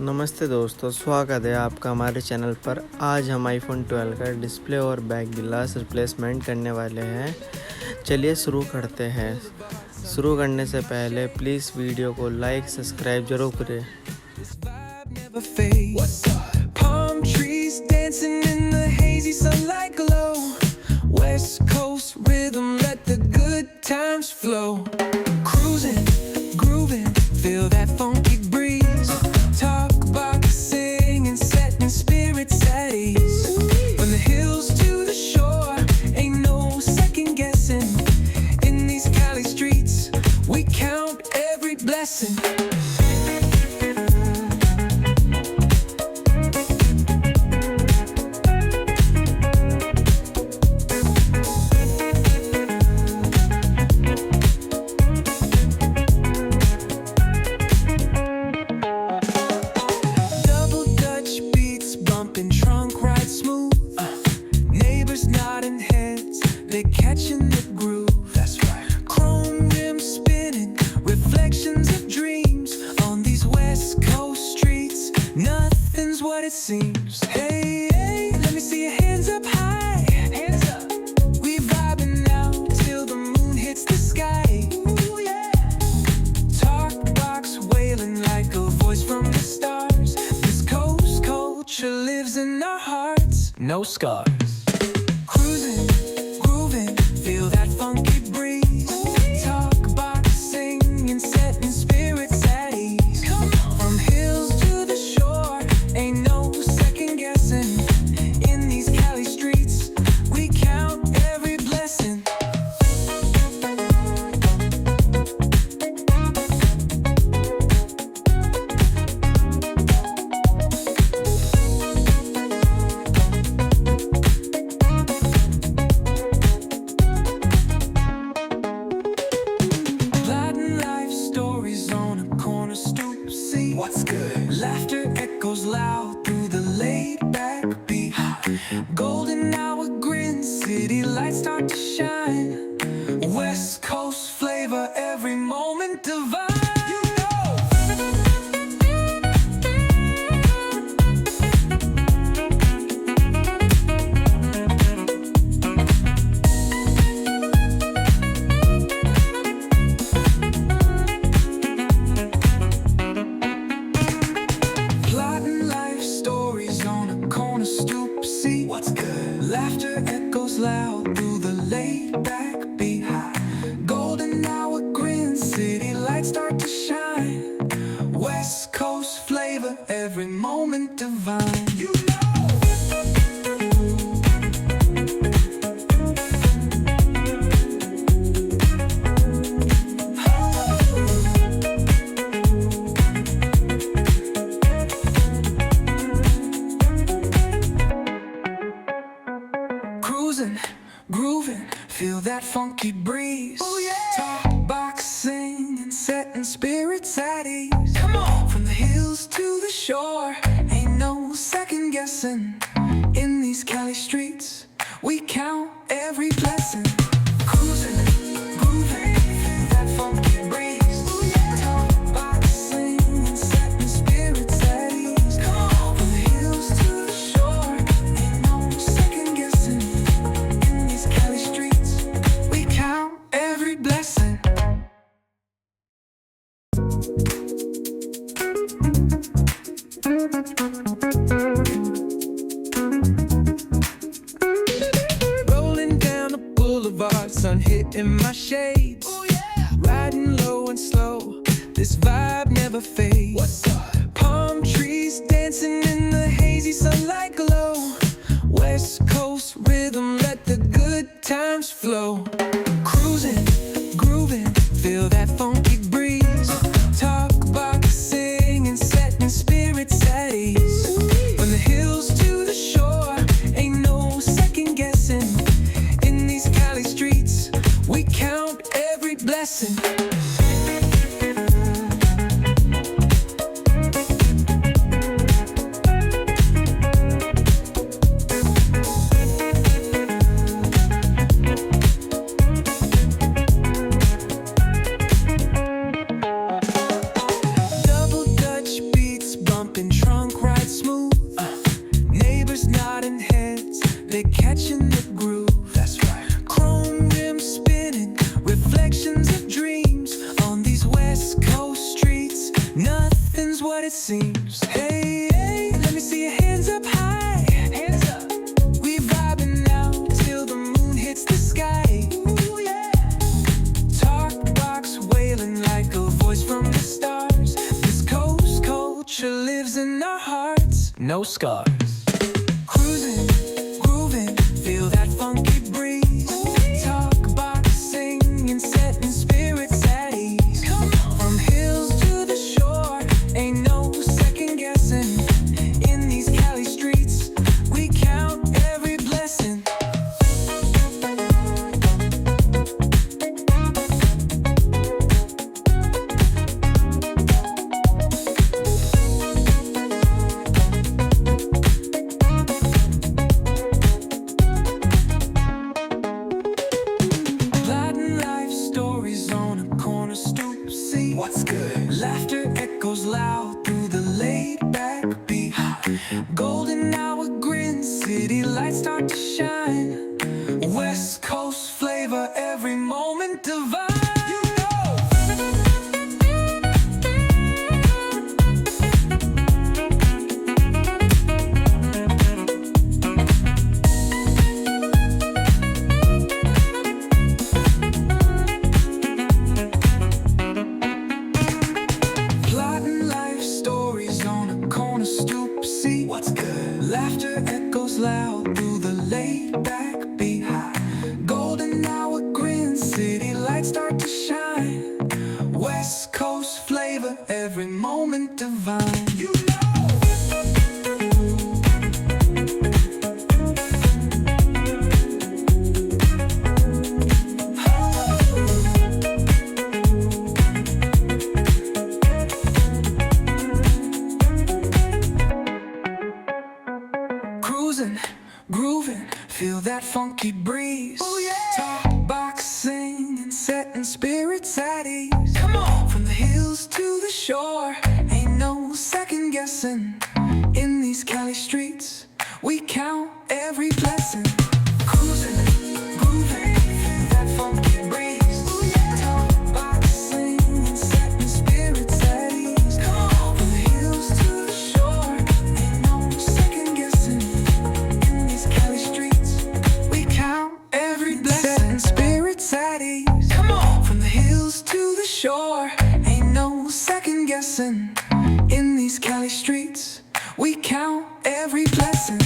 नमस्ते दोस्तों, स्वागत है आपका हमारे चैनल पर। आज हम iPhone 12 का डिस्प्ले और बैक गिलास रिप्लेसमेंट करने वाले हैं। चलिए शुरू करते हैं। शुरू करने से पहले प्लीज़ वीडियो को लाइक सब्सक्राइब जरूर करें। Palm trees dancing in the hazy sunlight glow. West Coast rhythm, let the good times flow. Cruising, grooving, feel that funky breeze. Talk about singing, setting spirits at ease. From the hills to the shore, ain't no second guessing. In these Cali streets, we count every blessing. They're catching the groove. That's right. Chrome rims spinning, reflections of dreams on these West Coast streets. Nothing's what it seems. Hey, hey, let me see your hands up high. Hands up. We vibing now till the moon hits the sky. Ooh, yeah. Talk box wailing like a voice from the stars. This coast culture lives in our hearts. No scars. Cruising, feel that funky breeze. Talk about singing, setting spirits at ease. From hills to the shore, ain't no second guessing. In these Cali streets, we count every blessing. What's good? Laughter echoes loud through the laid-back beat. Golden hour grin, city lights start to shine. West Coast flavor, every moment divine. What's good? Laughter echoes loud through the laid-back beat. Golden hour grin, city lights start to shine. West Coast flavor, every moment divine. You know. Cruising, grooving, feel that funky breeze. Oh yeah. Talk boxing and setting spirits at ease. Come on. From the hills to the shore, ain't no second guessing. In these Cali streets, we count every blessing. Cruising, grooving, feel that funky breeze. Oh yeah. Talk boxing and setting spirits at ease. Come on. From the hills to the shore, ain't no second guessing. Cali streets, we count every blessing. Rolling down the boulevard, sun hitting my shades. Oh, yeah. Riding low and slow, this vibe never fades. What's up? Palm trees dancing in the hazy sunlight glow. West Coast rhythm, let the good times flow. Cruising, grooving, feel that funky breeze. Talk about singing, setting spirits at ease. From the hills to the shore, ain't no second guessing. In these Cali streets, we count every blessing. nothing's what it seems. Hey, hey, let me see your hands up high. Hands up. We vibing now till the moon hits the sky. Ooh, yeah. Talk box wailing like a voice from the stars. This coast culture lives in our hearts. No scars. Cruising, grooving, feel that funky breeze. Talk box singing, setting spirits at ease. From hills to the shore, ain't no second guessing. In these Cali streets, we count every blessing. Latin life stories on a corner stoop. See what's good. Laughter echoes loud through the laid back beat. Golden hour grin, city lights start to shine. West Coast flavor, every moment divine. You know. Plotting life stories on a corner stoop. See what's good. Laughter echoes loud through the laid back beat. Golden hour grin, city lights start to shine. West Coast flavor, every moment divine. You know. Cruising, grooving, feel that funky breeze. Oh yeah. Talk box singing, setting spirits at ease. Come on. From the hills to the shore, ain't no second guessing. In these Cali streets, we count every blessing. Cruising, grooving, feel that funky breeze. Oh yeah. Talk box singing, setting spirits at ease. Come on. From the hills to the shore, ain't no second guessing. In these Cali streets, we count every blessing. Setting spirits at ease. Come on. From the hills to the shore, ain't no second guessing. In these Cali streets, we count every blessing.